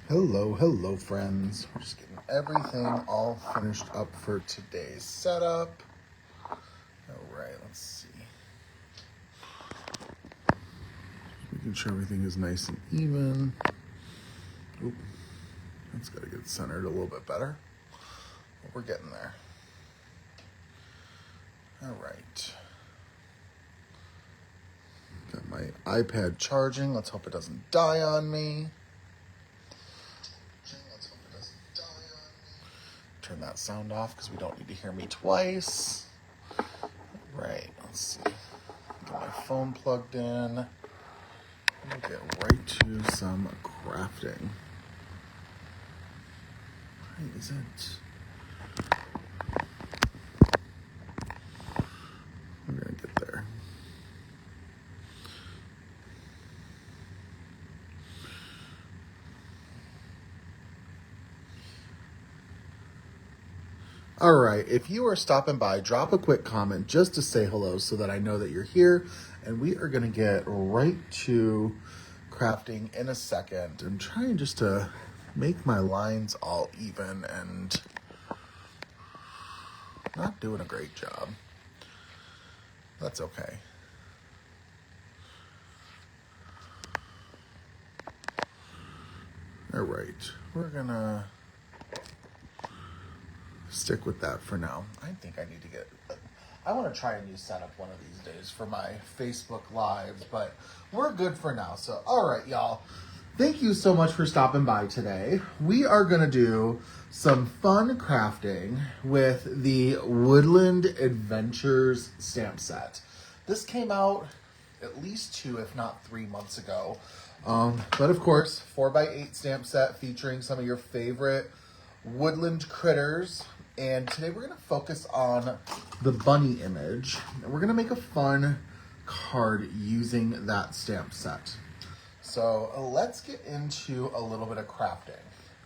Hello, friends. We're just getting everything all finished up for today's setup. All right, let's see. Making sure everything is nice and even. Oop, that's got to get centered a little bit better. But we're getting there. All right. Got my iPad charging. Let's hope it doesn't die on me. Turn that sound off because we don't need to hear me twice. Right, let's see. Get my phone plugged in. We'll get right to some crafting. Why is it? We're gonna get there. All right, if you are stopping by, drop a quick comment just to say hello so that I know that you're here. And we are going to get right to crafting in a second. I'm trying just to make my lines all even and not doing a great job. That's okay. All right, we're going to stick with that for now. I think I need to I want to try a new setup one of these days for my Facebook Lives, but we're good for now. So, all right, y'all. Thank you so much for stopping by today. We are going to do some fun crafting with the Woodland Adventures stamp set. This came out at least 2, if not 3 months ago. But of course, 4x8 stamp set featuring some of your favorite woodland critters. And today we're going to focus on the bunny image. And we're going to make a fun card using that stamp set. So let's get into a little bit of crafting.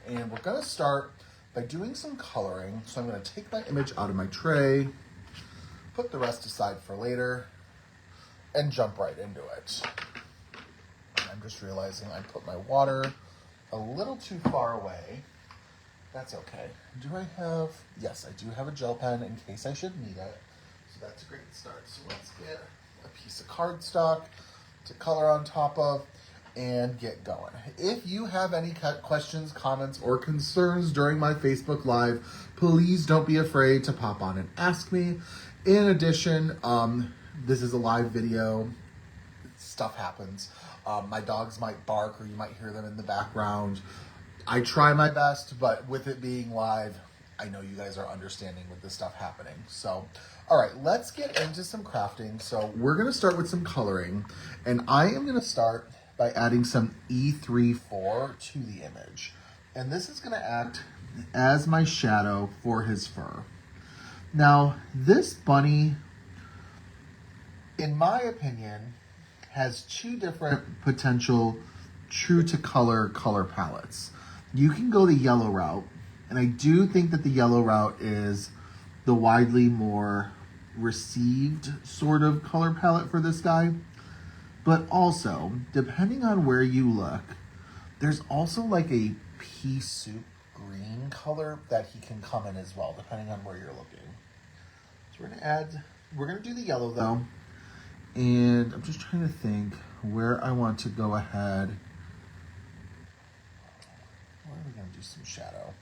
And we're going to start by doing some coloring. So I'm going to take my image out of my tray, put the rest aside for later, and jump right into it. I'm just realizing I put my water a little too far away. That's okay. Do I have... Yes, I do have a gel pen in case I should need it. So that's a great start. So let's get a piece of cardstock to color on top of and get going. If you have any questions, comments, or concerns during my Facebook Live, please don't be afraid to pop on and ask me. In addition, this is a live video. Stuff happens. My dogs might bark or you might hear them in the background. I try my best, but with it being live, I know you guys are understanding with this stuff happening. So, all right, let's get into some crafting. So we're going to start with some coloring, and I am going to start by adding some E34 to the image. And this is going to act as my shadow for his fur. Now, this bunny, in my opinion, has 2 different potential true to color palettes. You can go the yellow route, and I do think that the yellow route is the widely more received sort of color palette for this guy. But also, depending on where you look, there's also like a pea soup green color that he can come in as well, depending on where you're looking. So we're gonna do the yellow though, and I'm just trying to think where I want to go ahead. Where are we going to do some shadow?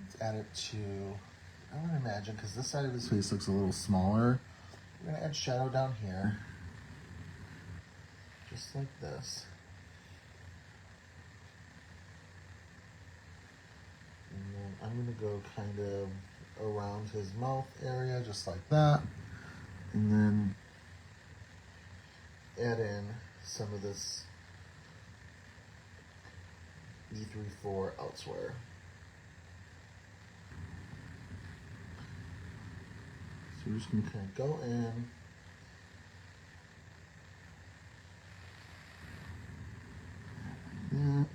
Let's add it to, I would imagine, because this side of his face looks a little smaller, we're going to add shadow down here, just like this. And then I'm going to go kind of around his mouth area, just like that. And then add in some of this E34 elsewhere. So we're just going to kind of go in. And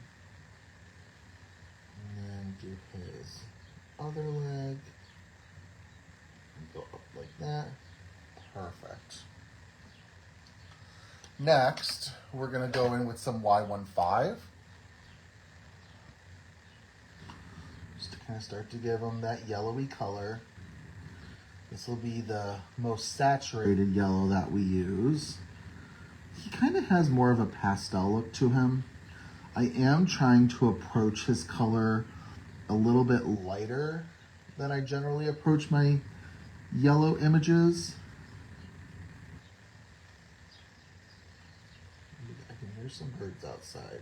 then do his other leg. And go up like that. Perfect. Next, we're going to go in with some Y15. Just to kind of start to give them that yellowy color. This will be the most saturated yellow that we use. He kind of has more of a pastel look to him. I am trying to approach his color a little bit lighter than I generally approach my yellow images. I can hear some birds outside.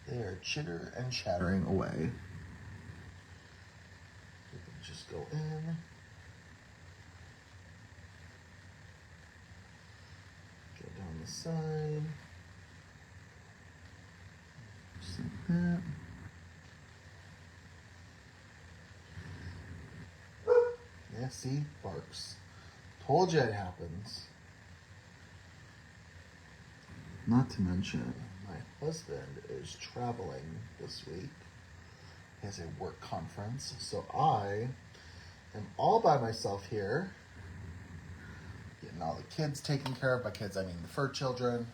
They are chitter and chattering away. We can just go in. Go down the side. Just like that. Yeah, see? Barks. Told you it happens. Not to mention, my husband is traveling this week. He has a work conference, so I am all by myself here, getting all the kids taken care of. By kids, I mean the fur children.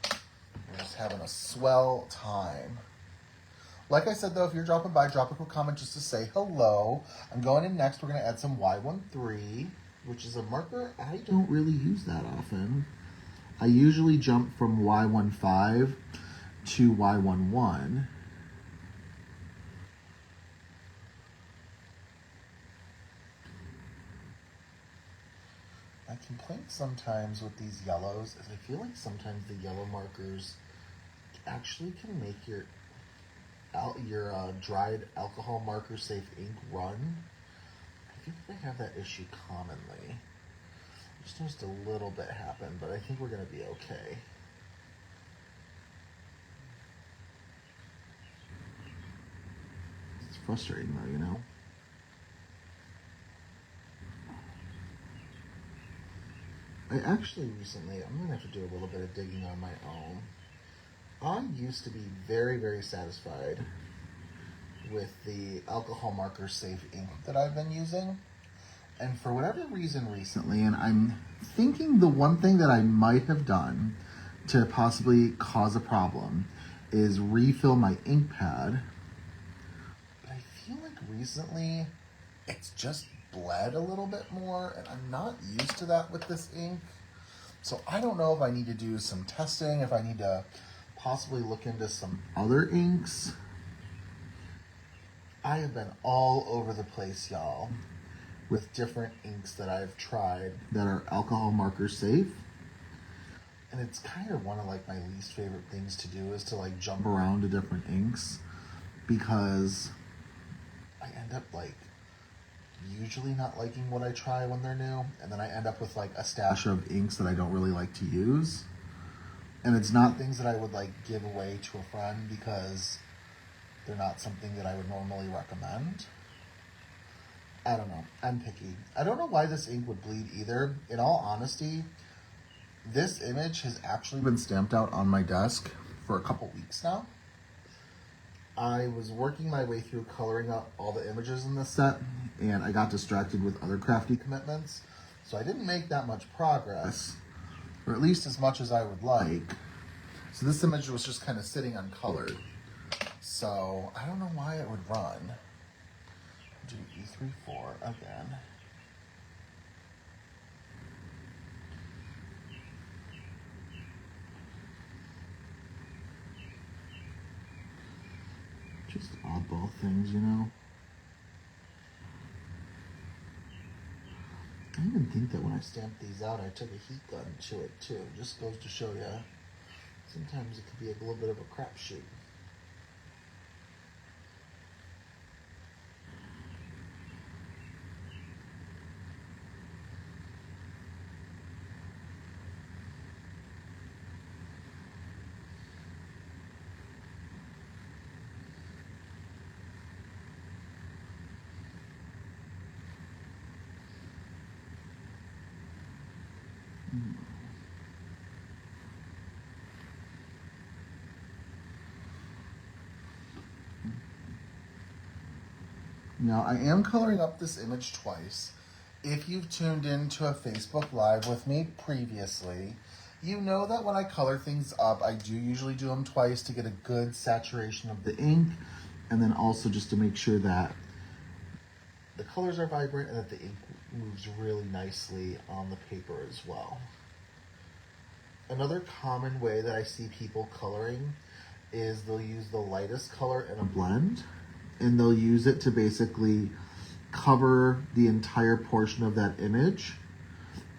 We're just having a swell time. Like I said, though, if you're dropping by, drop a quick comment just to say hello. I'm going in next. We're going to add some Y13, which is a marker I don't really use that often. I usually jump from Y15 to Y11. My complaint sometimes with these yellows is I feel like sometimes the yellow markers actually can make your dried alcohol marker safe ink run. I feel like I have that issue commonly. Just noticed a little bit happen, but I think we're going to be okay. It's frustrating though, you know? I actually recently, I'm going to have to do a little bit of digging on my own. I used to be very, very satisfied with the alcohol marker safe ink that I've been using. And for whatever reason recently, and I'm thinking the one thing that I might have done to possibly cause a problem is refill my ink pad. But I feel like recently it's just bled a little bit more, and I'm not used to that with this ink. So I don't know if I need to do some testing, if I need to possibly look into some other inks. I have been all over the place, y'all, with different inks that I've tried that are alcohol marker safe. And it's kind of one of like my least favorite things to do is to like jump around to different inks, because I end up like usually not liking what I try when they're new, and then I end up with like a stash of inks that I don't really like to use. And it's not things that I would like give away to a friend because they're not something that I would normally recommend. I don't know. I'm picky. I don't know why this ink would bleed either. In all honesty, this image has actually been stamped out on my desk for a couple weeks now. I was working my way through coloring up all the images in this set, and I got distracted with other crafty commitments, so I didn't make that much progress, or at least as much as I would like. So this image was just kind of sitting uncolored. So I don't know why it would run. Do E34 again. Just oddball things, you know? I even think that when I stamped these out, I took a heat gun to it too. Just goes to show you, sometimes it could be a little bit of a crapshoot. Now, I am coloring up this image twice. If you've tuned into a Facebook Live with me previously, You know that when I color things up, I do usually do them twice to get a good saturation of the ink, and then also just to make sure that the colors are vibrant and that the ink moves really nicely on the paper as well. Another common way that I see people coloring is they'll use the lightest color in a blend, and they'll use it to basically cover the entire portion of that image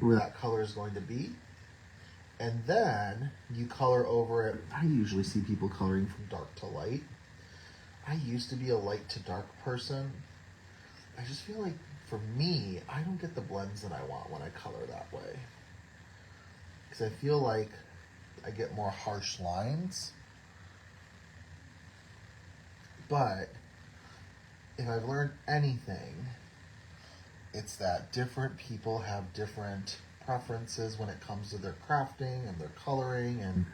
where that color is going to be. And then you color over it. I usually see people coloring from dark to light. I used to be a light to dark person. I just feel like for me, I don't get the blends that I want when I color that way. Because I feel like I get more harsh lines. But if I've learned anything, it's that different people have different preferences when it comes to their crafting and their coloring, and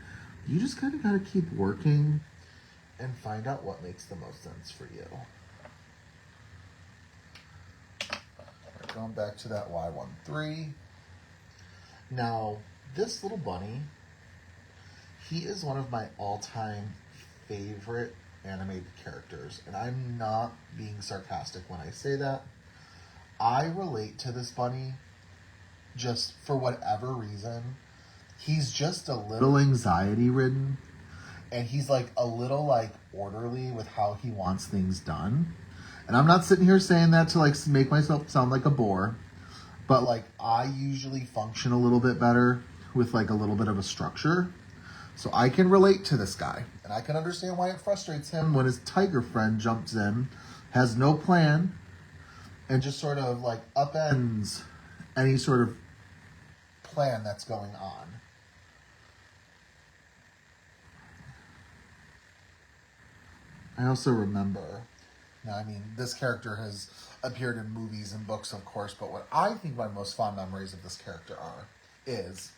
you just kind of got to keep working and find out what makes the most sense for you. Going back to that Y13. Now, this little bunny, he is one of my all-time favorite animated characters, and I'm not being sarcastic when I say that. I relate to this bunny just for whatever reason. He's just a little anxiety ridden, and he's like a little like orderly with how he wants things done. And I'm not sitting here saying that to like make myself sound like a bore, but like I usually function a little bit better with like a little bit of a structure. So I can relate to this guy, and I can understand why it frustrates him when his tiger friend jumps in, has no plan, and just sort of like upends any sort of plan that's going on. I also remember, now I mean, this character has appeared in movies and books, of course, but what I think my most fond memories of this character is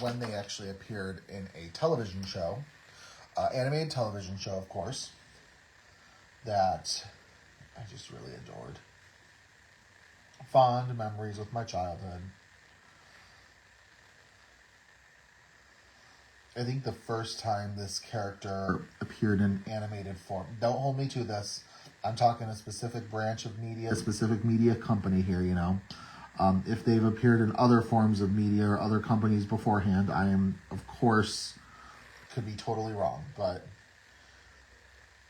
when they actually appeared in a television show, animated television show, of course, that I just really adored. Fond memories with my childhood. I think the first time this character appeared in animated form, don't hold me to this, I'm talking a specific branch of media, a specific media company here, you know. If they've appeared in other forms of media or other companies beforehand, I am, of course, could be totally wrong. But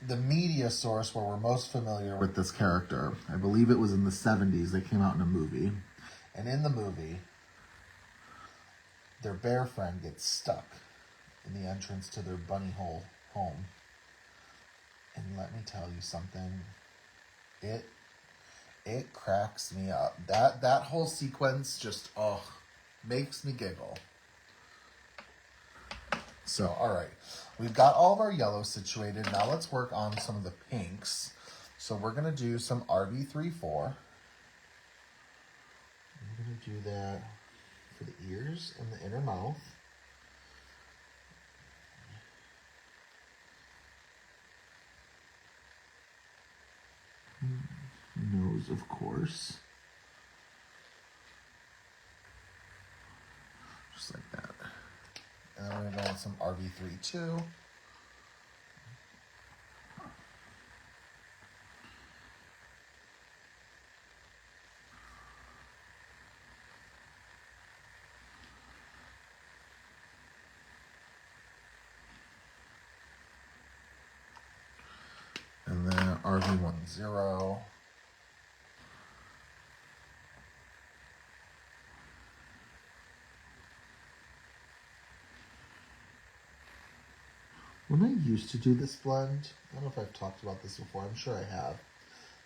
the media source where we're most familiar with this character, I believe it was in the 70s, they came out in a movie. And in the movie, their bear friend gets stuck in the entrance to their bunny hole home. And let me tell you something, it cracks me up. That whole sequence just makes me giggle. So, all right, we've got all of our yellows situated. Now let's work on some of the pinks. So we're gonna do some RV34. I'm gonna do that for the ears and the inner mouth. Nose, of course. Just like that. And then we're going to go with some RV32. And then RV10. When I used to do this blend, I don't know if I've talked about this before, I'm sure I have.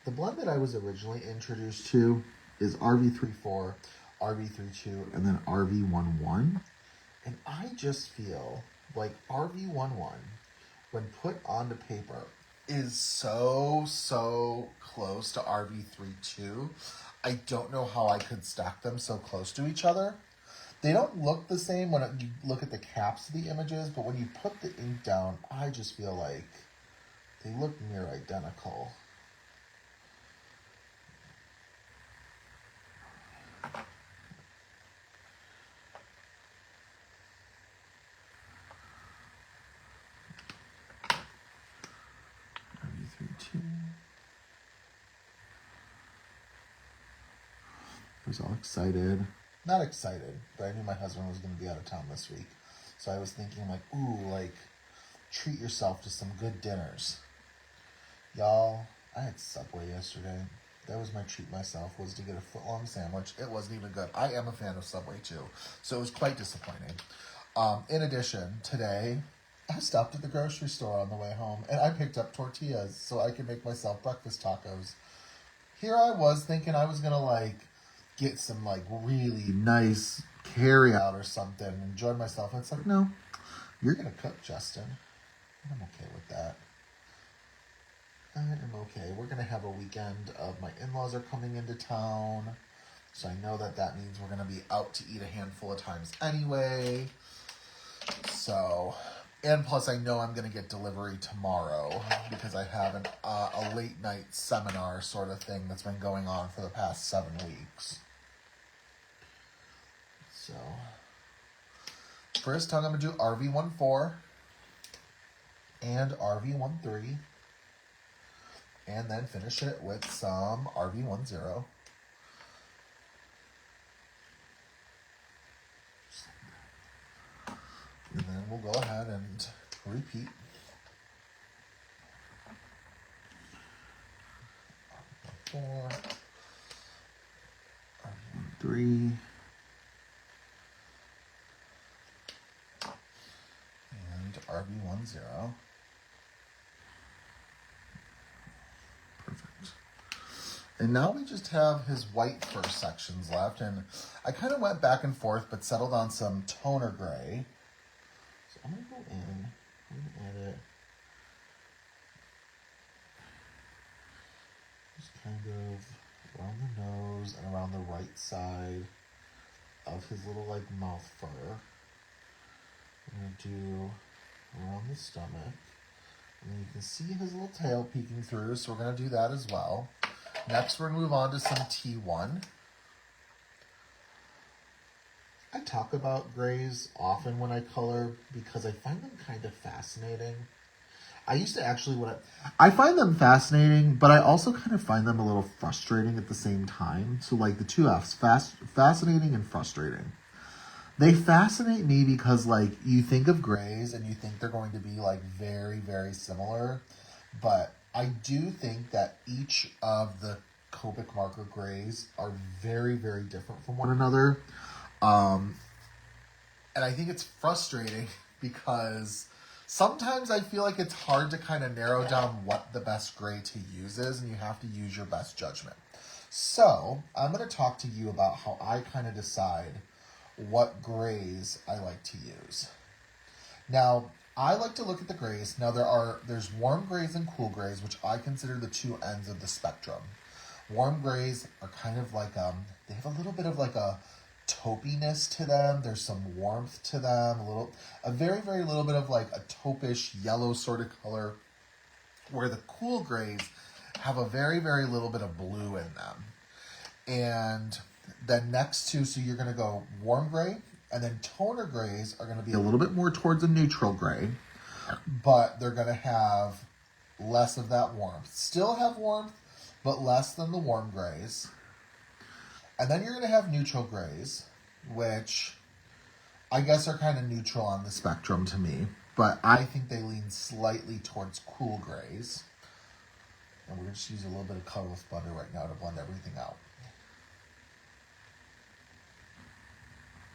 The blend that I was originally introduced to is RV34, RV32, and then RV11. And I just feel like RV11, when put onto paper, is so close to RV32. I don't know how I could stack them so close to each other. They don't look the same when you look at the caps of the images, but when you put the ink down, I just feel like they look near identical. was all excited. Not excited, but I knew my husband was going to be out of town this week. So I was thinking like, ooh, like, treat yourself to some good dinners. Y'all, I had Subway yesterday. That was my treat myself, was to get a foot-long sandwich. It wasn't even good. I am a fan of Subway too, so it was quite disappointing. In addition, today, I stopped at the grocery store on the way home, and I picked up tortillas so I could make myself breakfast tacos. Here I was thinking I was going to, like, get some, like, really nice carry-out or something and enjoy myself. And it's like, no, you're going to cook, Justin. I'm okay with that. I am okay. We're going to have a weekend of my in-laws are coming into town. So I know that that means we're going to be out to eat a handful of times anyway. So, and plus I know I'm going to get delivery tomorrow because I have a late night seminar sort of thing that's been going on for the past 7 weeks. So, first time I'm going to do RV14 and RV13. And then finish it with some RV10. And then we'll go ahead and repeat. RV14, RV13, and RV10. And now we just have his white first sections left. And I kind of went back and forth, but settled on some toner gray. So I'm going to go in. I'm going to add it. Just kind of around the nose and around the right side of his little, like, mouth fur. I'm going to do around the stomach. And then you can see his little tail peeking through, so we're going to do that as well. Next, we're going to move on to some T1. I talk about grays often when I color because I find them kind of fascinating. I used to actually, I find them fascinating, but I also kind of find them a little frustrating at the same time. So like the two F's, fascinating and frustrating. They fascinate me because like you think of grays and you think they're going to be like very, very similar, but I do think that each of the Copic marker grays are very, very different from one another. And I think it's frustrating because sometimes I feel like it's hard to kind of narrow down what the best gray to use is, and you have to use your best judgment. So I'm going to talk to you about how I kind of decide what grays I like to use. Now, I like to look at the grays. Now, there's warm grays and cool grays, which I consider the two ends of the spectrum. Warm grays are kind of like, they have a little bit of like a taupiness to them. There's some warmth to them, a very, very little bit of like a taupish yellow sort of color, where the cool grays have a very, very little bit of blue in them. And then next to, so you're going to go warm gray, and then toner grays are going to be a little bit more towards a neutral gray, but they're going to have less of that warmth. Still have warmth, but less than the warm grays. And then you're going to have neutral grays, which I guess are kind of neutral on the spectrum to me, but I think they lean slightly towards cool grays. And we're going to just use a little bit of colorless blender right now to blend everything out.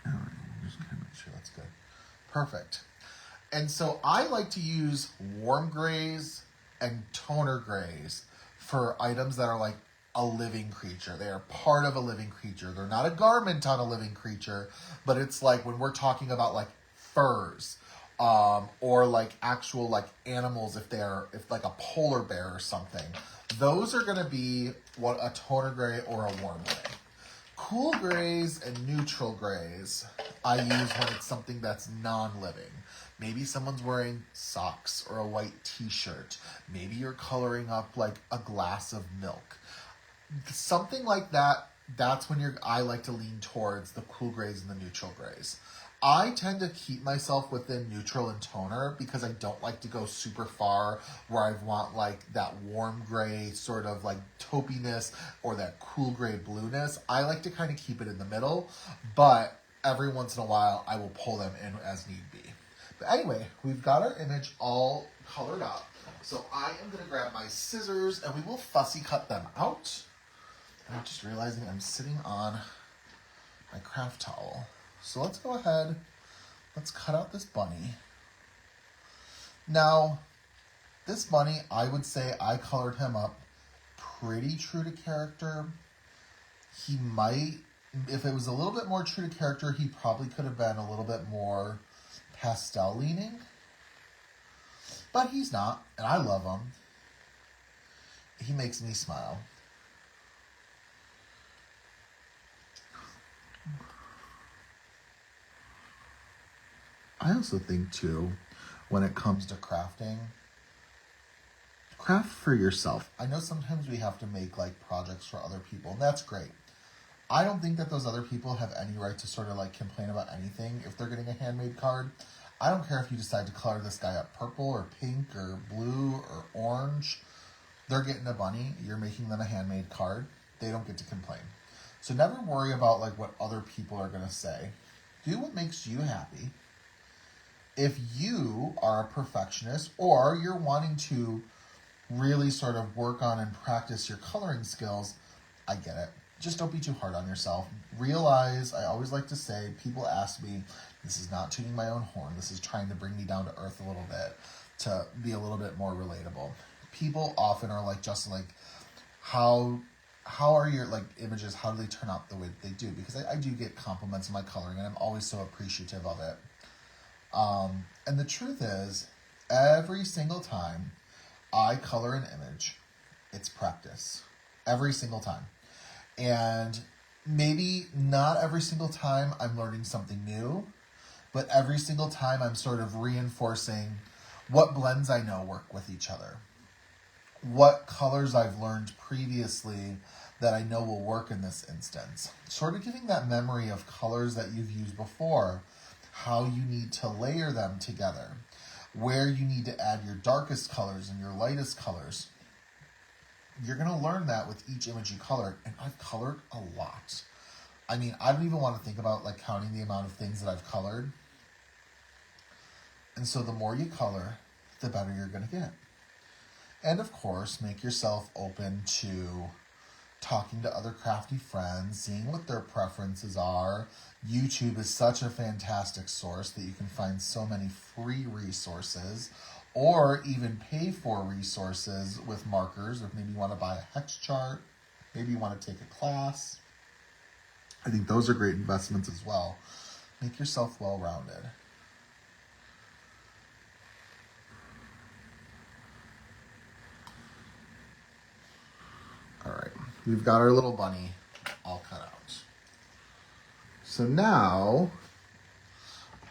All right, just kind of make sure that's good. Perfect. And so I like to use warm grays and toner grays for items that are like a living creature. They are part of a living creature. They're not a garment on a living creature, but it's like when we're talking about like furs, or like actual like animals, if like a polar bear or something, those are going to be what a toner gray or a warm gray. Cool grays and neutral grays I use when it's something that's non-living. Maybe someone's wearing socks or a white t-shirt. Maybe you're coloring up like a glass of milk. Something like that, that's when I like to lean towards the cool grays and the neutral grays. I tend to keep myself within neutral and toner because I don't like to go super far where I want like that warm gray sort of like taupiness or that cool gray blueness. I like to kind of keep it in the middle, but every once in a while I will pull them in as need be. But anyway, we've got our image all colored up. So I am going to grab my scissors and we will fussy cut them out. And I'm just realizing I'm sitting on my craft towel. So let's go ahead, let's cut out this bunny. Now, this bunny, I would say I colored him up pretty true to character. He might, if it was a little bit more true to character, he probably could have been a little bit more pastel leaning. But he's not, and I love him. He makes me smile. I also think, too, when it comes to crafting, craft for yourself. I know sometimes we have to make, like, projects for other people, and that's great. I don't think that those other people have any right to sort of, like, complain about anything if they're getting a handmade card. I don't care if you decide to color this guy up purple or pink or blue or orange. They're getting a bunny. You're making them a handmade card. They don't get to complain. So never worry about, like, what other people are going to say. Do what makes you happy. If you are a perfectionist or you're wanting to really sort of work on and practice your coloring skills, I get it. Just don't be too hard on yourself. Realize, I always like to say, people ask me, this is not tooting my own horn. This is trying to bring me down to earth a little bit to be a little bit more relatable. People often are like, Justin, like, how are your like images? How do they turn out the way that they do? Because I do get compliments on my coloring, and I'm always so appreciative of it. And the truth is, every single time I color an image, it's practice. Every single time. And maybe not every single time I'm learning something new, but every single time I'm sort of reinforcing what blends I know work with each other. What colors I've learned previously that I know will work in this instance. Sort of giving that memory of colors that you've used before, how you need to layer them together, where you need to add your darkest colors and your lightest colors. You're going to learn that with each image you color, and I've colored a lot. I mean, I don't even want to think about like counting the amount of things that I've colored. And so the more you color, the better you're going to get. And of course, make yourself open to talking to other crafty friends, seeing what their preferences are. YouTube is such a fantastic source that you can find so many free resources or even pay for resources with markers. If maybe you want to buy a hex chart, maybe you want to take a class. I think those are great investments as well. Make yourself well-rounded. All right, we've got our little bunny all cut out. So now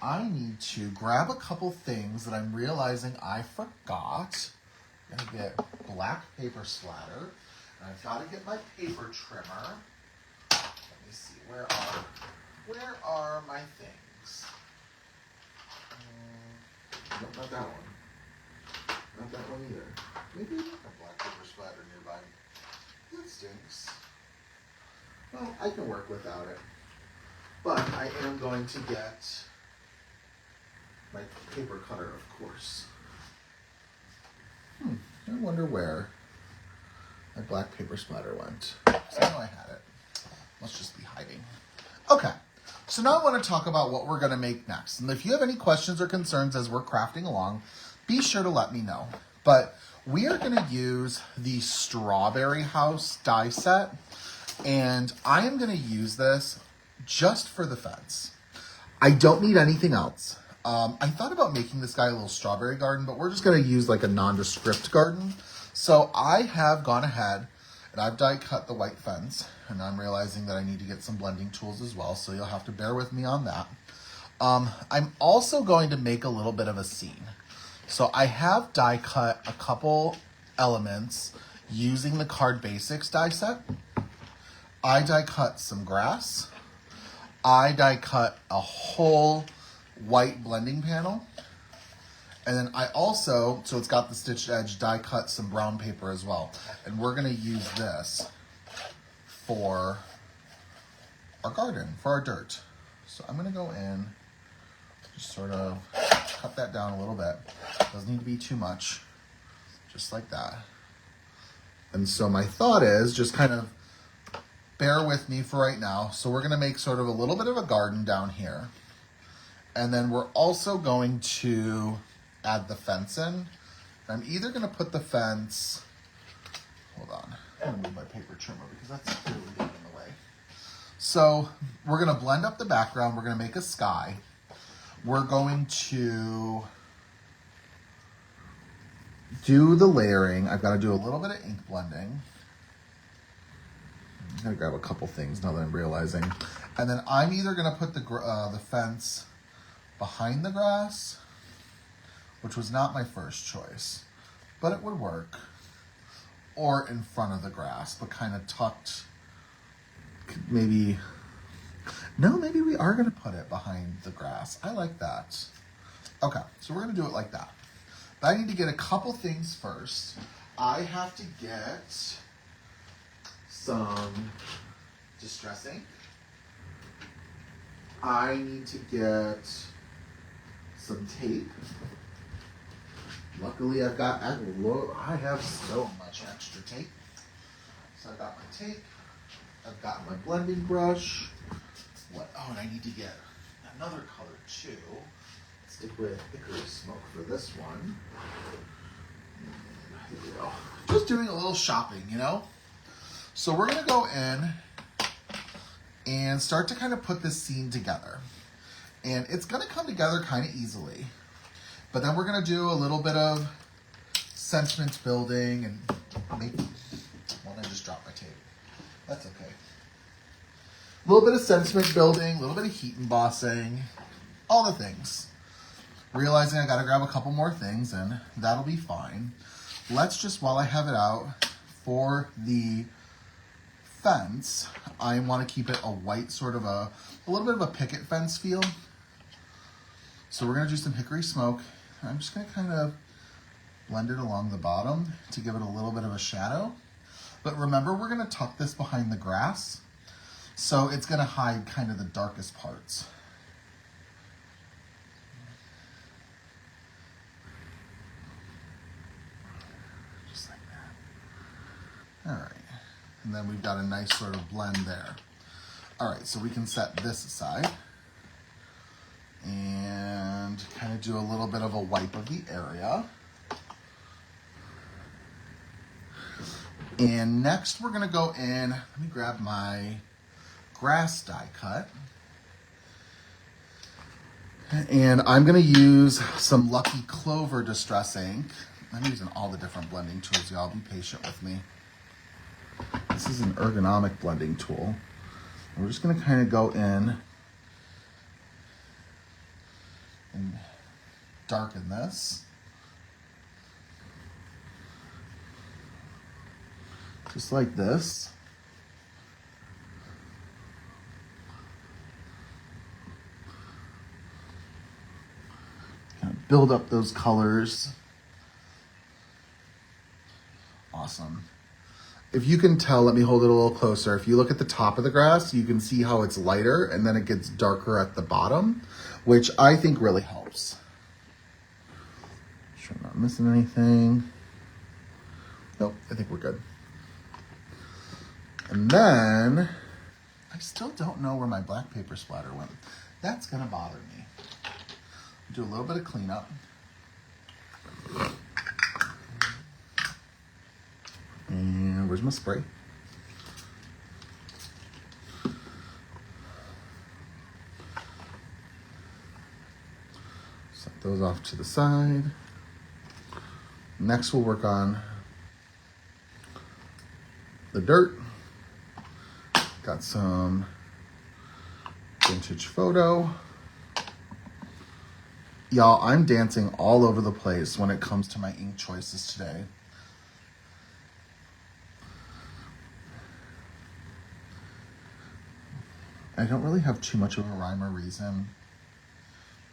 I need to grab a couple things that I'm realizing I forgot. I'm gonna get black paper splatter, and I've got to get my paper trimmer. Let me see, where are my things? Nope, not that one. Not that one either. Maybe I have a black paper splatter nearby. That stinks. Well, I can work without it. But I am going to get my paper cutter, of course. I wonder where my black paper splatter went. So I know I had it. Must just be hiding. Okay, so now I want to talk about what we're going to make next. And if you have any questions or concerns as we're crafting along, be sure to let me know. But we are going to use the Strawberry House die set, and I am going to use this just for the fence. I don't need anything else. I thought about making this guy a little strawberry garden, but we're just going to use like a nondescript garden. So I have gone ahead and I've die cut the white fence, and I'm realizing that I need to get some blending tools as well, so you'll have to bear with me on that. I'm also going to make a little bit of a scene. So I have die cut a couple elements using the Card Basics die set. I die cut some grass. I die cut a whole white blending panel. And then I also, so it's got the stitched edge, die cut some brown paper as well. And we're gonna use this for our garden, for our dirt. So I'm gonna go in, just sort of cut that down a little bit. Doesn't need to be too much, just like that. And so my thought is just kind of bear with me for right now. So we're gonna make sort of a little bit of a garden down here. And then we're also going to add the fence in. I'm either gonna put the fence, hold on, I'm gonna move my paper trimmer because that's really getting in the way. So we're gonna blend up the background, we're gonna make a sky. We're going to do the layering. I've gotta do a little bit of ink blending. I'm gonna grab a couple things now that I'm realizing. And then I'm either gonna put the fence behind the grass, which was not my first choice, but it would work, or in front of the grass, but kind of tucked, maybe, no, maybe we are gonna put it behind the grass. I like that. Okay, so we're gonna do it like that. But I need to get a couple things first. I have to get some distress ink. I need to get some tape. Luckily, I have so much extra tape. So I got my tape. I've got my blending brush. Oh, and I need to get another color too. Stick with Hickory Smoke for this one. Here we go. Just doing a little shopping, you know? So we're gonna go in and start to kind of put this scene together. And it's gonna come together kind of easily. But then we're gonna do a little bit of sentiment building and maybe, well, I just dropped my tape. That's okay. A little bit of sentiment building, a little bit of heat embossing, all the things. Realizing I gotta grab a couple more things and that'll be fine. Let's just, while I have it out, for the fence, I want to keep it a white, sort of a little bit of a picket fence feel. So we're gonna do some Hickory Smoke. I'm just gonna kind of blend it along the bottom to give it a little bit of a shadow. But remember, we're gonna tuck this behind the grass, so it's gonna hide kind of the darkest parts. Just like that. All right, and then we've got a nice sort of blend there. All right, so we can set this aside and kind of do a little bit of a wipe of the area. And next we're gonna go in, let me grab my grass die cut. And I'm gonna use some Lucky Clover Distress ink. I'm using all the different blending tools, y'all, be patient with me. This is an ergonomic blending tool. And we're just gonna kind of go in and darken this. Just like this. Kind of build up those colors. Awesome. If you can tell, let me hold it a little closer. If you look at the top of the grass, you can see how it's lighter and then it gets darker at the bottom, which I think really helps. Make sure I'm not missing anything. Nope, I think we're good. And then, I still don't know where my black paper splatter went. That's gonna bother me. Do a little bit of cleanup. And where's my spray? Set those off to the side. Next we'll work on the dirt. Got some vintage photo. Y'all, I'm dancing all over the place when it comes to my ink choices today. I don't really have too much of a rhyme or reason.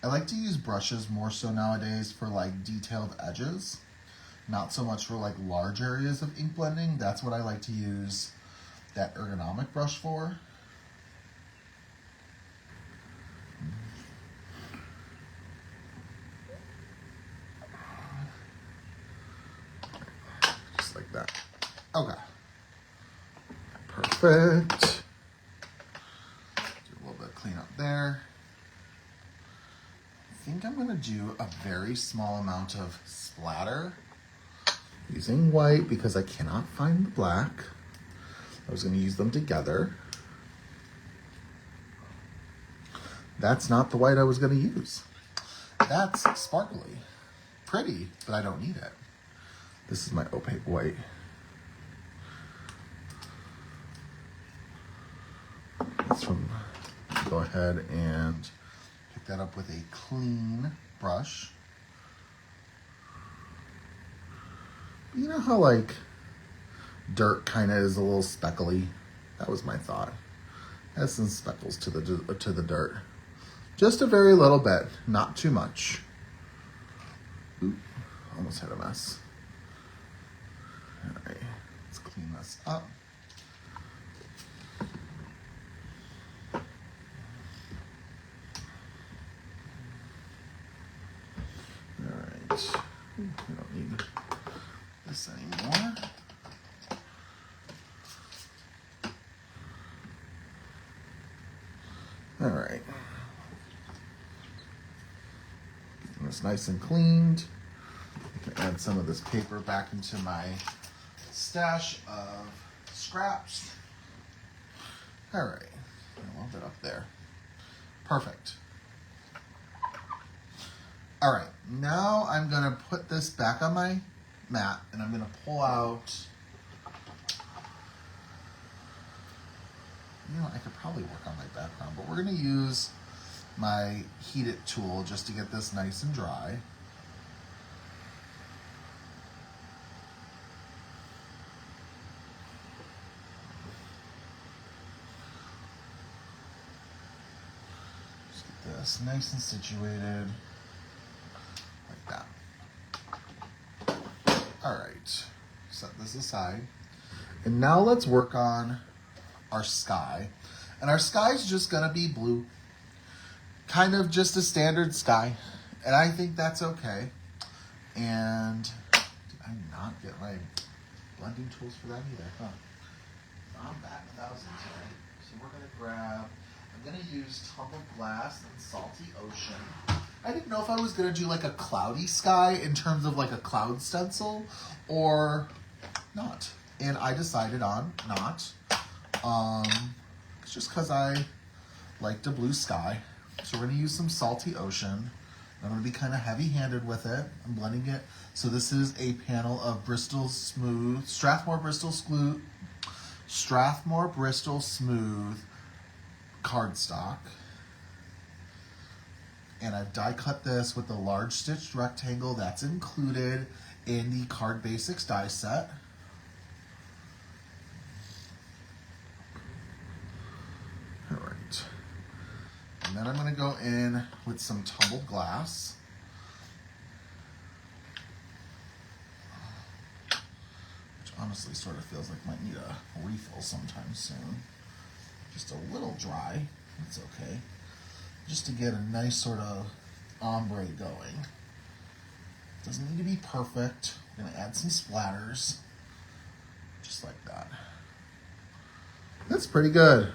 I like to use brushes more so nowadays for like detailed edges, not so much for like large areas of ink blending. That's what I like to use that ergonomic brush for. Just like that. Okay. Perfect. Do a little bit of cleanup there. I think I'm gonna do a very small amount of splatter using white because I cannot find the black. I was gonna use them together. That's not the white I was gonna use. That's sparkly. Pretty, but I don't need it. This is my opaque white. That's from, go ahead and pick that up with a clean brush. You know how like dirt kind of is a little speckly? That was my thought. Add some speckles to the dirt. Just a very little bit, not too much. Oop, almost had a mess. All right, let's clean this up. All right, we don't need this anymore. All right. Getting this nice and cleaned. I can add some of this paper back into my stash of scraps. All right, a little bit up there. Perfect. All right, now I'm gonna put this back on my mat and I'm gonna pull out, you know, I could probably work on my background, but we're gonna use my heat it tool just to get this nice and dry. Just get this nice and situated like that. All right, set this aside. And now let's work on our sky. And our sky is just gonna be blue. Kind of just a standard sky. And I think that's okay. And did I not get my blending tools for that either? Huh. I'm back 1,000 today. So we're gonna grab, I'm gonna use Tumbled Glass and Salty Ocean. I didn't know if I was gonna do like a cloudy sky in terms of like a cloud stencil or not. And I decided on not. It's just because I like the blue sky. So we're gonna use some Salty Ocean. I'm gonna be kind of heavy-handed with it. I'm blending it. So this is a panel of Strathmore Bristol Smooth cardstock. And I've die cut this with the large stitched rectangle that's included in the Card Basics die set. All right. And then I'm gonna go in with some tumbled glass. Which honestly sort of feels like might need a refill sometime soon. Just a little dry, that's okay. Just to get a nice sort of ombre going. Doesn't need to be perfect. I'm gonna add some splatters, just like that. That's pretty good.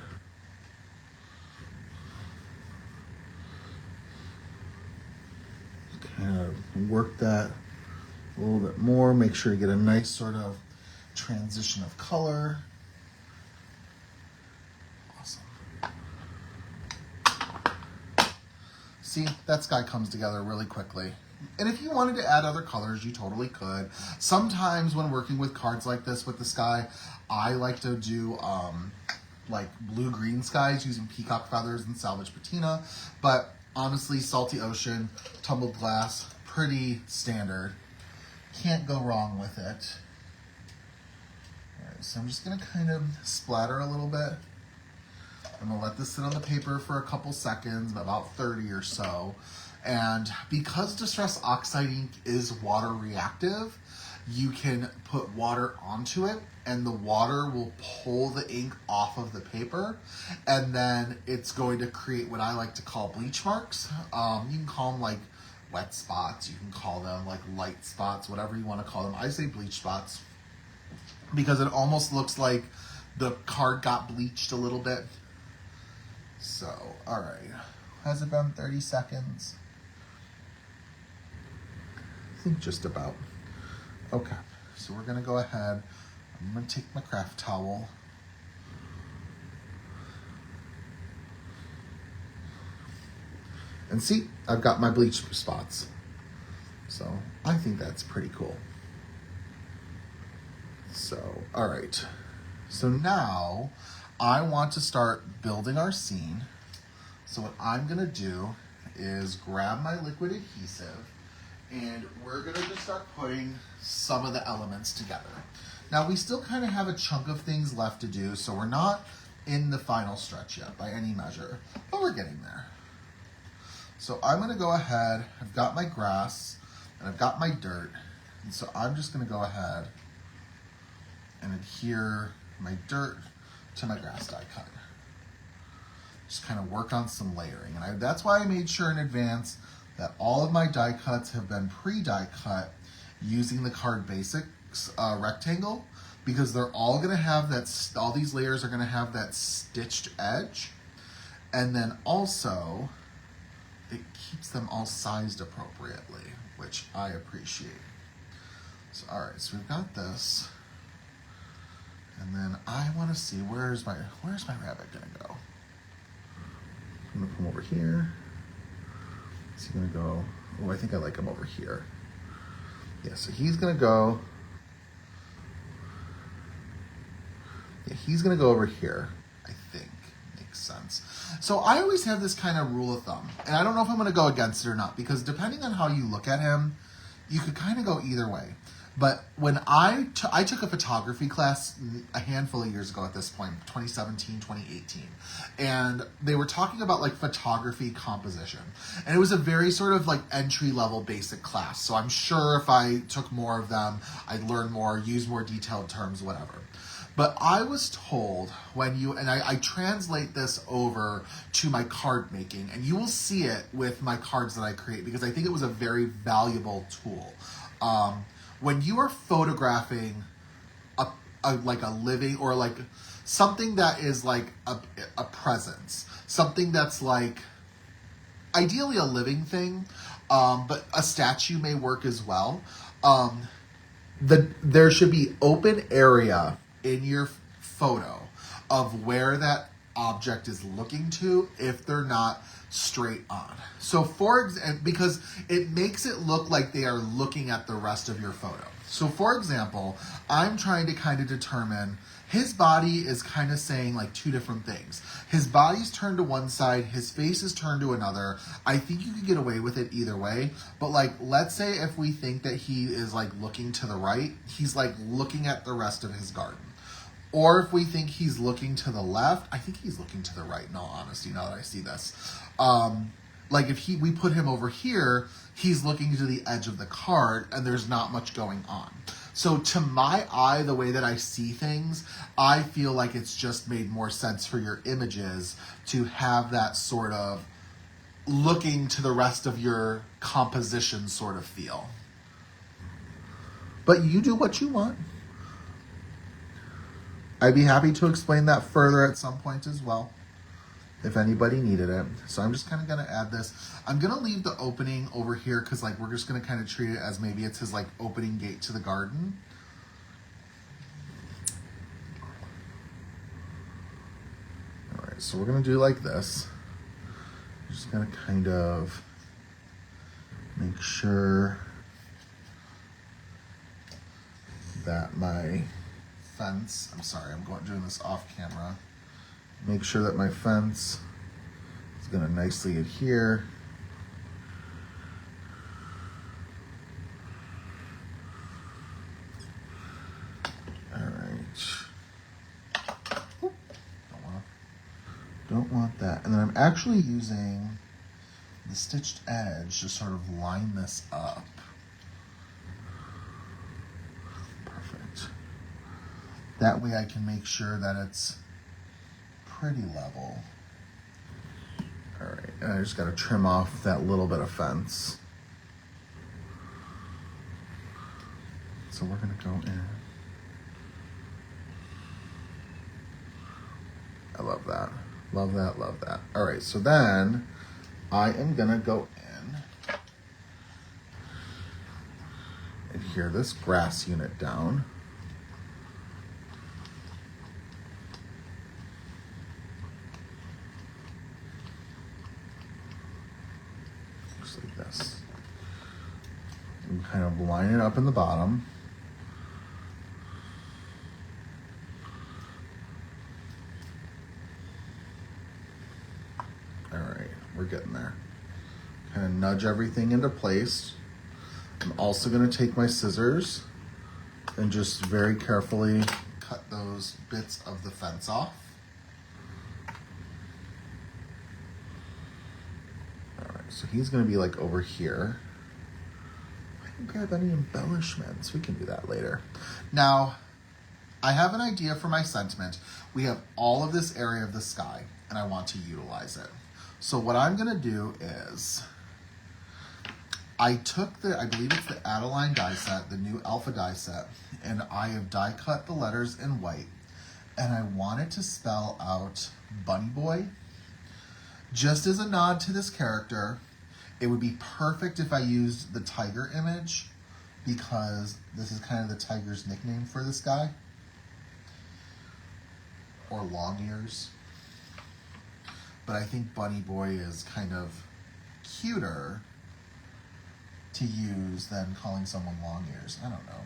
Kind of work that a little bit more. Make sure you get a nice sort of transition of color. See, that sky comes together really quickly. And if you wanted to add other colors, you totally could. Sometimes when working with cards like this with the sky, I like to do like blue-green skies using peacock feathers and salvage patina. But honestly, Salty Ocean, Tumbled Glass, pretty standard. Can't go wrong with it. All right, so I'm just gonna kind of splatter a little bit. I'm gonna let this sit on the paper for a couple seconds, about 30 or so. And because Distress Oxide ink is water reactive, you can put water onto it and the water will pull the ink off of the paper, and then it's going to create what I like to call bleach marks. You can call them like wet spots, you can call them like light spots, whatever you want to call them. I say bleach spots because it almost looks like the card got bleached a little bit. So, all right. Has it been 30 seconds? I think just about. Okay, so we're gonna go ahead. I'm gonna take my craft towel. And see, I've got my bleach spots. So I think that's pretty cool. So, all right. So now I want to start building our scene. So what I'm gonna do is grab my liquid adhesive and we're gonna just start putting some of the elements together. Now we still kind of have a chunk of things left to do, so we're not in the final stretch yet by any measure, but we're getting there. So I'm gonna go ahead, I've got my grass and I've got my dirt, and so I'm just gonna go ahead and adhere my dirt to my grass die cut. Just kind of work on some layering. And that's why I made sure in advance that all of my die cuts have been pre-die cut using the Card Basics rectangle, because they're all gonna have that, all these layers are gonna have that stitched edge. And then also, it keeps them all sized appropriately, which I appreciate. So, all right, so we've got this. And then I wanna see, where's my rabbit gonna go? I'm gonna come over here. Is he gonna go? Oh, I think I like him over here. Yeah, so he's gonna go. Yeah, he's gonna go over here, I think. Makes sense. So I always have this kind of rule of thumb, and I don't know if I'm gonna go against it or not, because depending on how you look at him, you could kind of go either way. But when I took a photography class a handful of years ago at this point, 2017, 2018, and they were talking about like photography composition. And it was a very sort of like entry-level basic class. So I'm sure if I took more of them, I'd learn more, use more detailed terms, whatever. But I was told when you, and I translate this over to my card making, and you will see it with my cards that I create, because I think it was a very valuable tool. When you are photographing like a living, or like something that is like a presence, something that's like ideally a living thing, but a statue may work as well. There should be open area in your photo of where that object is looking to if they're not straight on. So because it makes it look like they are looking at the rest of your photo. So for example, I'm trying to kind of determine, his body is kind of saying like two different things. His body's turned to one side, his face is turned to another. I think you could get away with it either way, but like, let's say if we think that he is like looking to the right, he's like looking at the rest of his garden. Or if we think he's looking to the left, I think he's looking to the right in all honesty, now that I see this. Like if we put him over here, he's looking to the edge of the card and there's not much going on. So to my eye, the way that I see things, I feel like it's just made more sense for your images to have that sort of looking to the rest of your composition sort of feel. But you do what you want. I'd be happy to explain that further at some point as well, if anybody needed it. So I'm just kind of going to add this. I'm going to leave the opening over here because like we're just going to kind of treat it as maybe it's his like opening gate to the garden. All right, so we're going to do like this. I'm just going to kind of make sure that my fence, I'm sorry, I'm doing this off camera. Make sure that my fence is going to nicely adhere. All right. Don't want that. And then I'm actually using the stitched edge to sort of line this up. Perfect. That way I can make sure that it's pretty level. All right, and I just gotta trim off that little bit of fence. So we're gonna go in. I love that. Love that, love that. All right, so then I am gonna go in and adhere this grass unit down. Just like this. And kind of line it up in the bottom. We're getting there. Kind of nudge everything into place. I'm also going to take my scissors and just very carefully cut those bits of the fence off. All right, so he's going to be like over here. I can grab any embellishments. We can do that later. Now, I have an idea for my sentiment. We have all of this area of the sky, and I want to utilize it. So what I'm gonna do is, I took I believe it's the Adeline die set, the new Alpha die set, and I have die cut the letters in white, and I wanted to spell out Bunny Boy. Just as a nod to this character, it would be perfect if I used the tiger image, because this is kind of the tiger's nickname for this guy, or long ears. But I think Bunny Boy is kind of cuter to use than calling someone long ears. I don't know.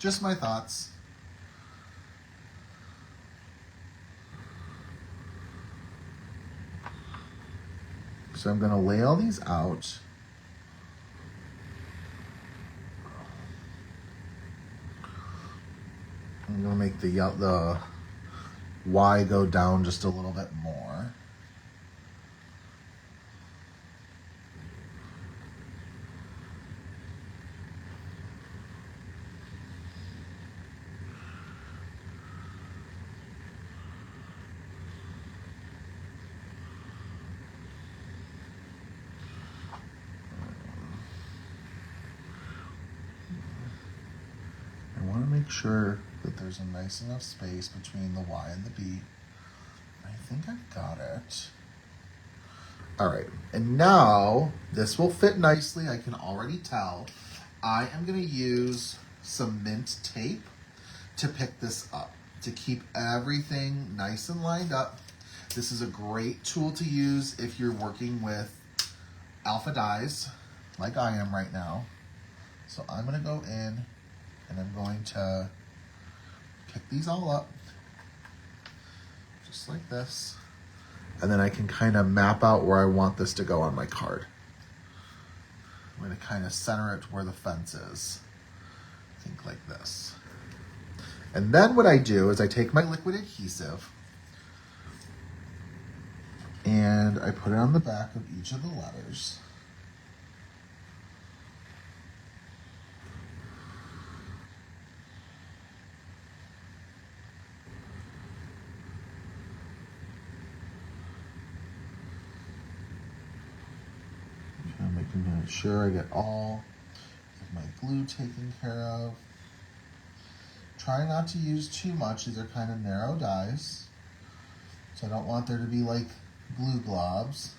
Just my thoughts. So I'm going to lay all these out. I'm going to make the Y go down just a little bit more. I want to make sure that there's a nice enough space between the Y and the B. I think I've got it. All right, and now this will fit nicely. I can already tell. I am going to use some mint tape to pick this up, to keep everything nice and lined up. This is a great tool to use if you're working with alpha dies, like I am right now. So I'm going to go in and I'm going to pick these all up, just like this. And then I can kind of map out where I want this to go on my card. I'm going to kind of center it where the fence is. Think like this. And then what I do is I take my liquid adhesive and I put it on the back of each of the letters. Making sure I get all of my glue taken care of. Try not to use too much. These are kind of narrow dies, so I don't want there to be like glue globs.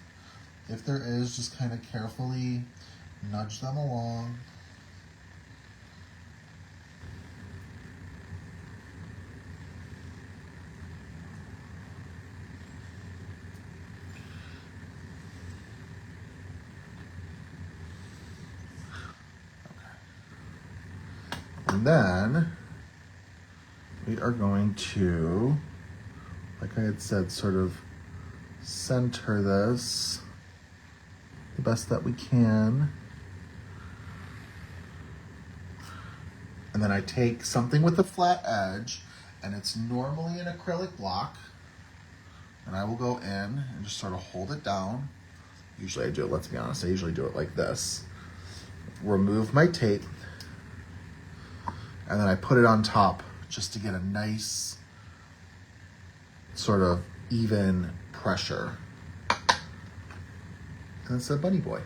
If there is, just kind of carefully nudge them along. And then we are going to, like I had said, sort of center this the best that we can. And then I take something with a flat edge, and it's normally an acrylic block, And I will go in and just sort of hold it down. Usually I do it, let's be honest, I usually do it like this. Remove my tape, and then I put it on top just to get a nice sort of even pressure. And it's a bunny boy.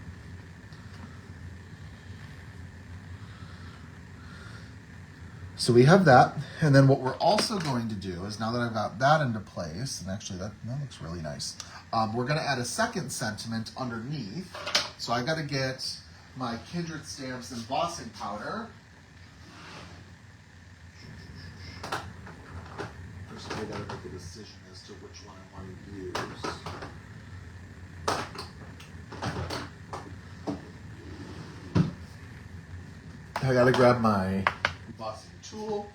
So we have that, and then what we're also going to do is, now that I've got that into place, and actually that looks really nice, we're going to add a second sentiment underneath. So I got to get my Kindred Stamps embossing powder. First, I got to make a decision as to which one I want to use. I got to grab my embossing tool.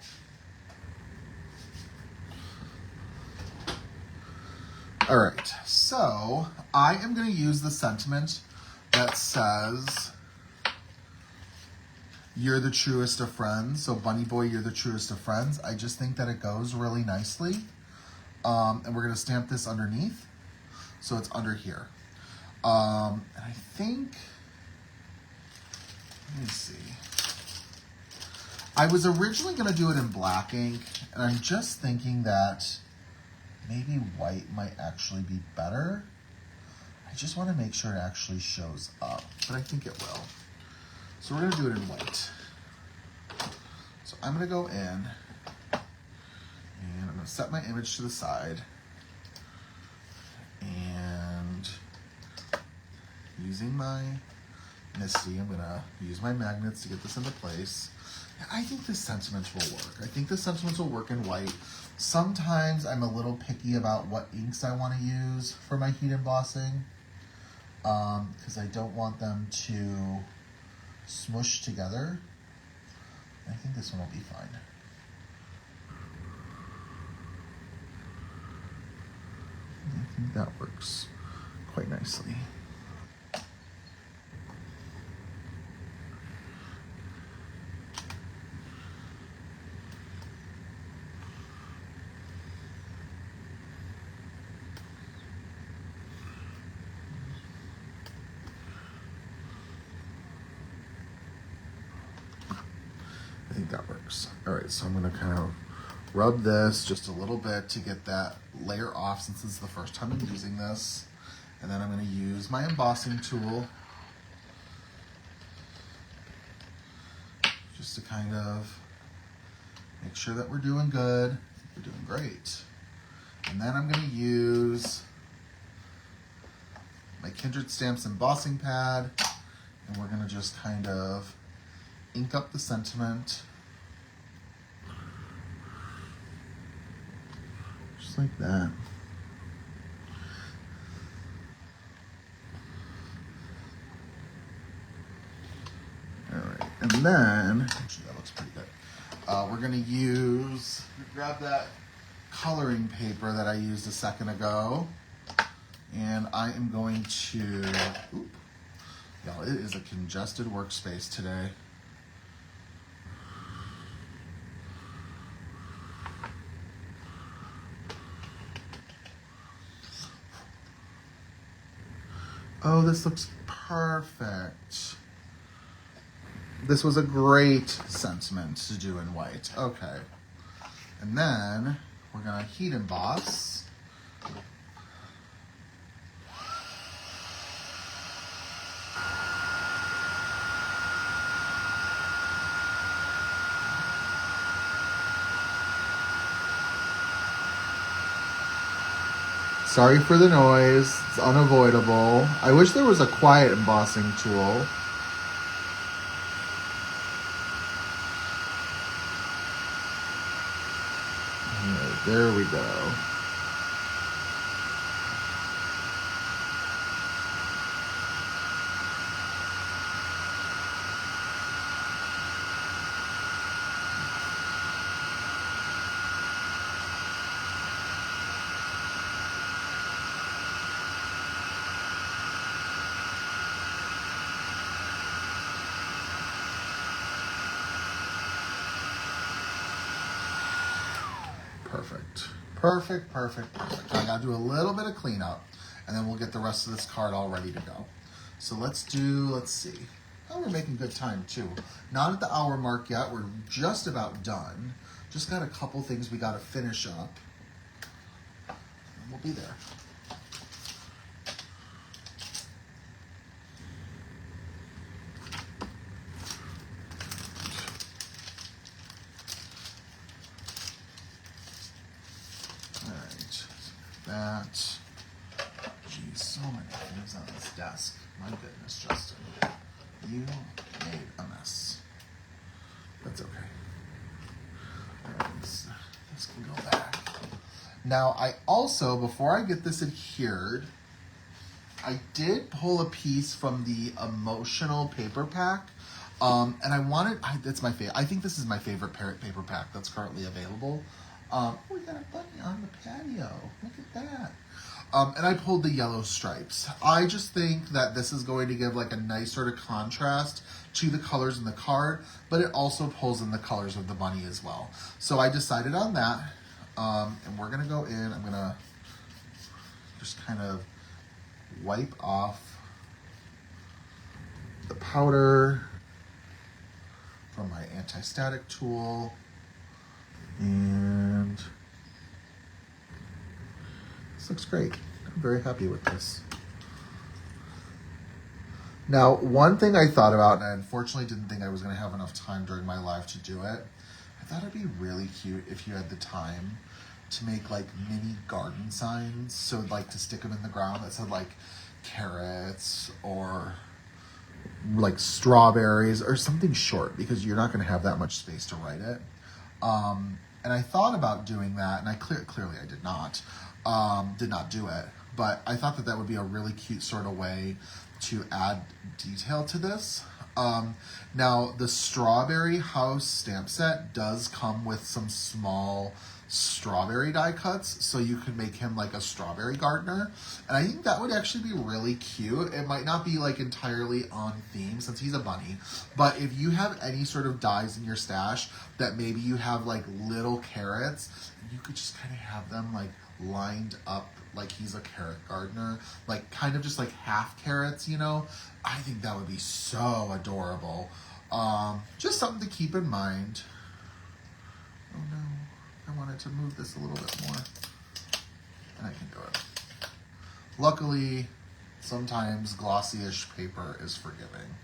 All right, so I am going to use the sentiment that says, "You're the truest of friends." So bunny boy, you're the truest of friends. I just think that it goes really nicely. And we're going to stamp this underneath. So it's under here. And I think, let me see. I was originally going to do it in black ink, and I'm just thinking that maybe white might actually be better. I just want to make sure it actually shows up, but I think it will. So we're going to do it in white. So I'm going to go in, and I'm going to set my image to the side, and using my Misty, I'm going to use my magnets to get this into place. I think the sentiments will work. I think the sentiments will work in white. Sometimes I'm a little picky about what inks I want to use for my heat embossing, because I don't want them to smush together. I think this one will be fine. I think that works quite nicely. I think that works. All right, so I'm gonna kind of rub this just a little bit to get that layer off, since this is the first time I'm using this. And then I'm gonna use my embossing tool just to kind of make sure that we're doing good. I think we're doing great. And then I'm gonna use my Kindred Stamps embossing pad, and we're gonna just kind of ink up the sentiment. Just like that. All right, and then, actually that looks pretty good. We're gonna grab that coloring paper that I used a second ago, and I am going to, y'all, it is a congested workspace today. Oh, this looks perfect. This was a great sentiment to do in white. Okay. And then we're gonna heat emboss. Sorry for the noise, it's unavoidable. I wish there was a quiet embossing tool. All right, there we go. Perfect. Perfect, perfect, perfect. I gotta do a little bit of cleanup, and then we'll get the rest of this card all ready to go. So let's see. Oh, we're making good time too. Not at the hour mark yet. We're just about done. Just got a couple things we gotta finish up. And we'll be there. That. Geez, so many things on this desk. My goodness, Justin. You made a mess. That's okay. Alright, this can go back. Now, I also, before I get this adhered, I did pull a piece from the emotional paper pack. And I wanted, that's my favorite. I think this is my favorite parrot paper pack that's currently available. We got a bunny on the patio. Look at that. And I pulled the yellow stripes. I just think that this is going to give like a nice sort of contrast to the colors in the card, but it also pulls in the colors of the bunny as well. So I decided on that. And we're gonna go in, I'm gonna just kind of wipe off the powder from my anti-static tool. And this looks great. I'm very happy with this. Now, one thing I thought about, and I unfortunately didn't think I was going to have enough time during my live to do it, I thought it'd be really cute if you had the time to make like mini garden signs. So like to stick them in the ground that said like carrots or like strawberries or something short, because you're not going to have that much space to write it. And I thought about doing that, and I clearly I did not do it, but I thought that would be a really cute sort of way to add detail to this. Now, the Strawberry House stamp set does come with some small strawberry die cuts, so you could make him like a strawberry gardener, and I think that would actually be really cute. It might not be like entirely on theme since he's a bunny, but if you have any sort of dies in your stash that maybe you have like little carrots, you could just kind of have them like lined up like he's a carrot gardener, like kind of just like half carrots, you know. I think that would be so adorable. Just something to keep in mind. Oh no, I wanted to move this a little bit more, and I can do it. Luckily, sometimes glossy-ish paper is forgiving.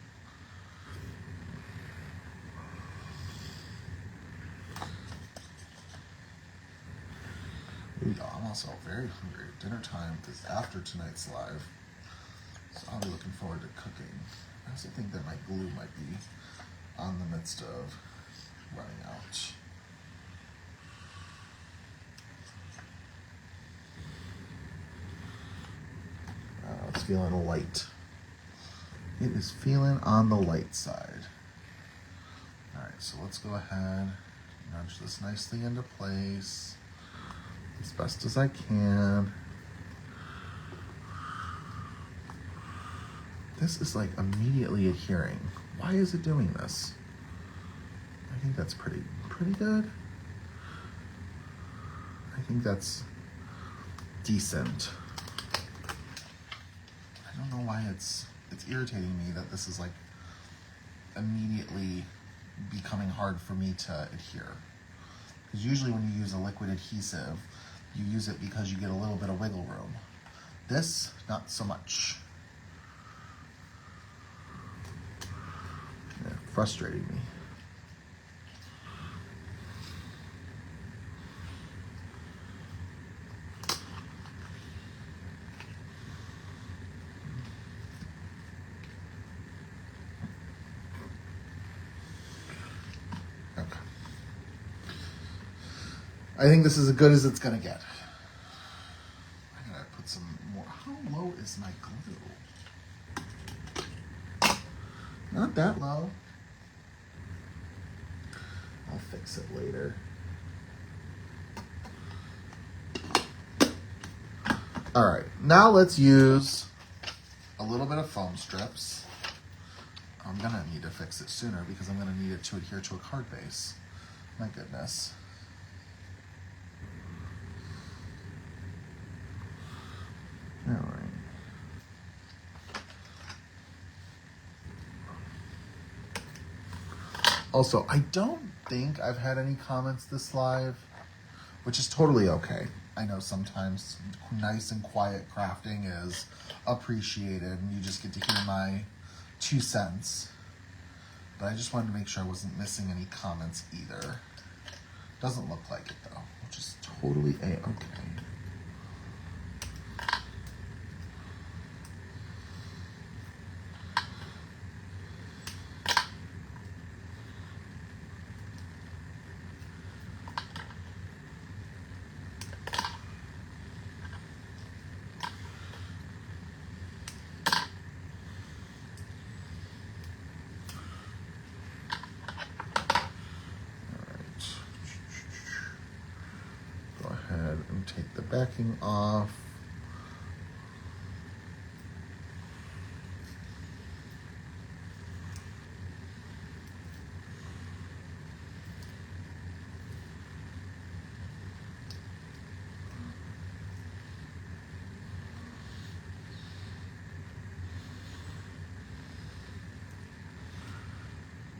I'm also very hungry. Dinner time is after tonight's live, so I'll be looking forward to cooking. I also think that my glue might be on the midst of running out. It's feeling light. It is feeling on the light side. All right, so let's go ahead, nudge this nice thing into place as best as I can. This is like immediately adhering. Why is it doing this? I think that's pretty good. I think that's decent. I don't know why it's irritating me that this is like immediately becoming hard for me to adhere. Because usually when you use a liquid adhesive, you use it because you get a little bit of wiggle room. This, not so much. Yeah, frustrating me. I think this is as good as it's gonna get. I gotta put some more. How low is my glue? Not that low. I'll fix it later. All right, now let's use a little bit of foam strips. I'm gonna need to fix it sooner because I'm gonna need it to adhere to a card base. My goodness. Also, I don't think I've had any comments this live, which is totally okay. I know sometimes nice and quiet crafting is appreciated and you just get to hear my 2 cents. But I just wanted to make sure I wasn't missing any comments either. Doesn't look like it though, which is totally a-okay. And take the backing off.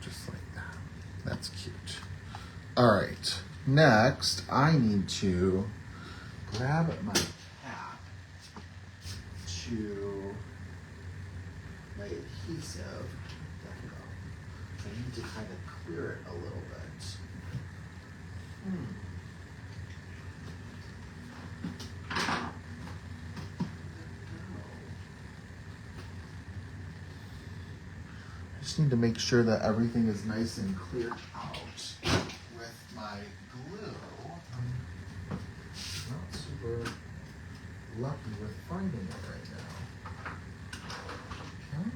Just like that. That's cute. All right. Next, I need to grab my cap to my adhesive. There we go. I need to kind of clear it a little bit. I just need to make sure that everything is nice and cleared out with my glue. Not super lucky with finding it right now. Okay.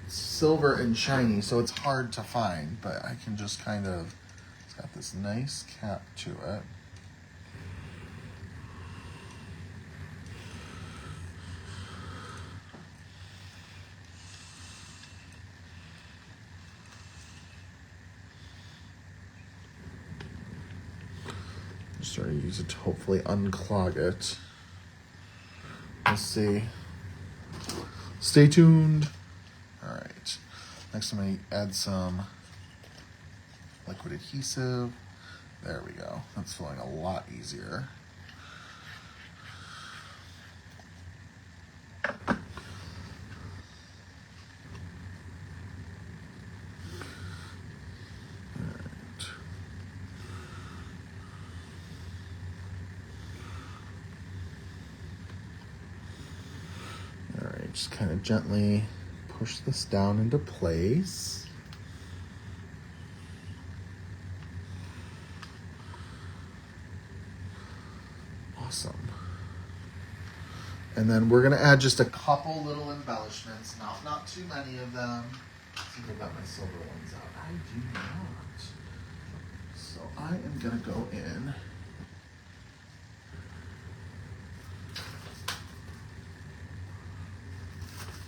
It's silver and shiny, so it's hard to find, but I can just kind of, it's got this nice cap to it. Sort of use it to hopefully unclog it. Let's see. Stay tuned. All right. Next, I'm going to add some liquid adhesive. There we go. That's flowing a lot easier. Just kind of gently push this down into place. Awesome. And then we're going to add just a couple little embellishments, not too many of them. Let's see if I've got my silver ones out. I do not. So I am going to go in.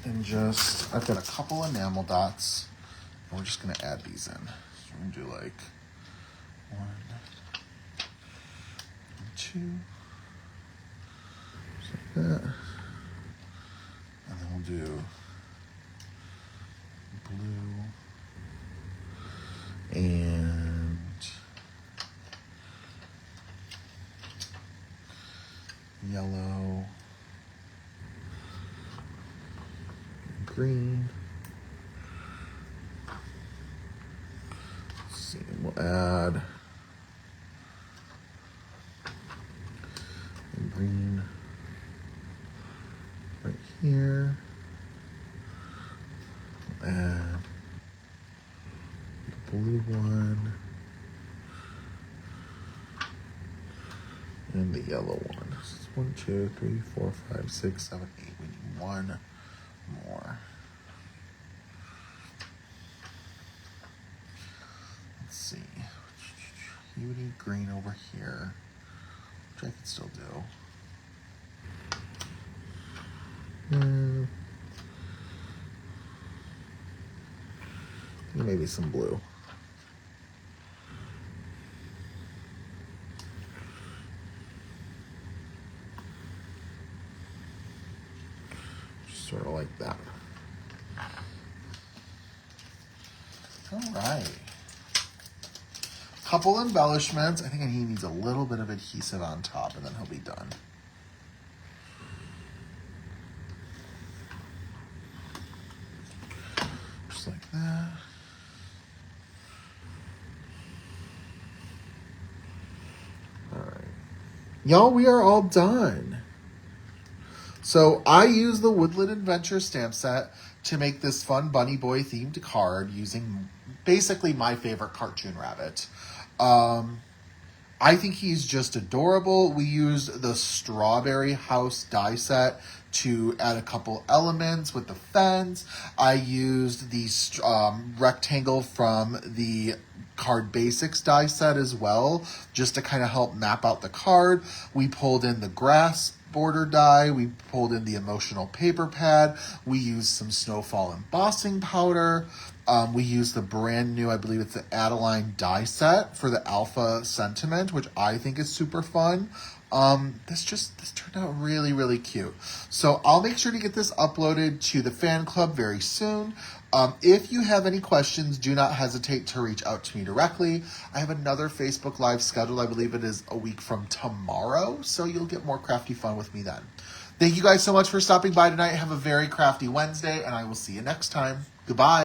And just, I've got a couple enamel dots, and we're just going to add these in. So we're going to do like 1 and 2, just like that. And then we'll do blue and yellow. Green. Let's see, we'll add green right here. We'll add the blue one and the yellow one. So it's 1, 2, 3, 4, 5, 6, 7, 8. We need one more. Let's see. You would need green over here, which I can still do. Maybe some blue. Sort of like that. All right. Couple embellishments. I think he needs a little bit of adhesive on top, and then he'll be done. Just like that. All right. Y'all, we are all done. So I use the Woodland Adventure stamp set to make this fun Bunny Boy themed card using basically my favorite cartoon rabbit. I think he's just adorable. We used the Strawberry House die set to add a couple elements with the fence. I used the rectangle from the Card Basics die set as well, just to kind of help map out the card. We pulled in the grass border die. We pulled in the emotional paper pad. We used some snowfall embossing powder. We used the brand new, I believe it's the Adeline die set for the Alpha Sentiment, which I think is super fun. This turned out really, really cute. So I'll make sure to get this uploaded to the fan club very soon. If you have any questions, do not hesitate to reach out to me directly. I have another Facebook Live scheduled. I believe it is a week from tomorrow, so you'll get more crafty fun with me then. Thank you guys so much for stopping by tonight. Have a very crafty Wednesday, and I will see you next time. Goodbye.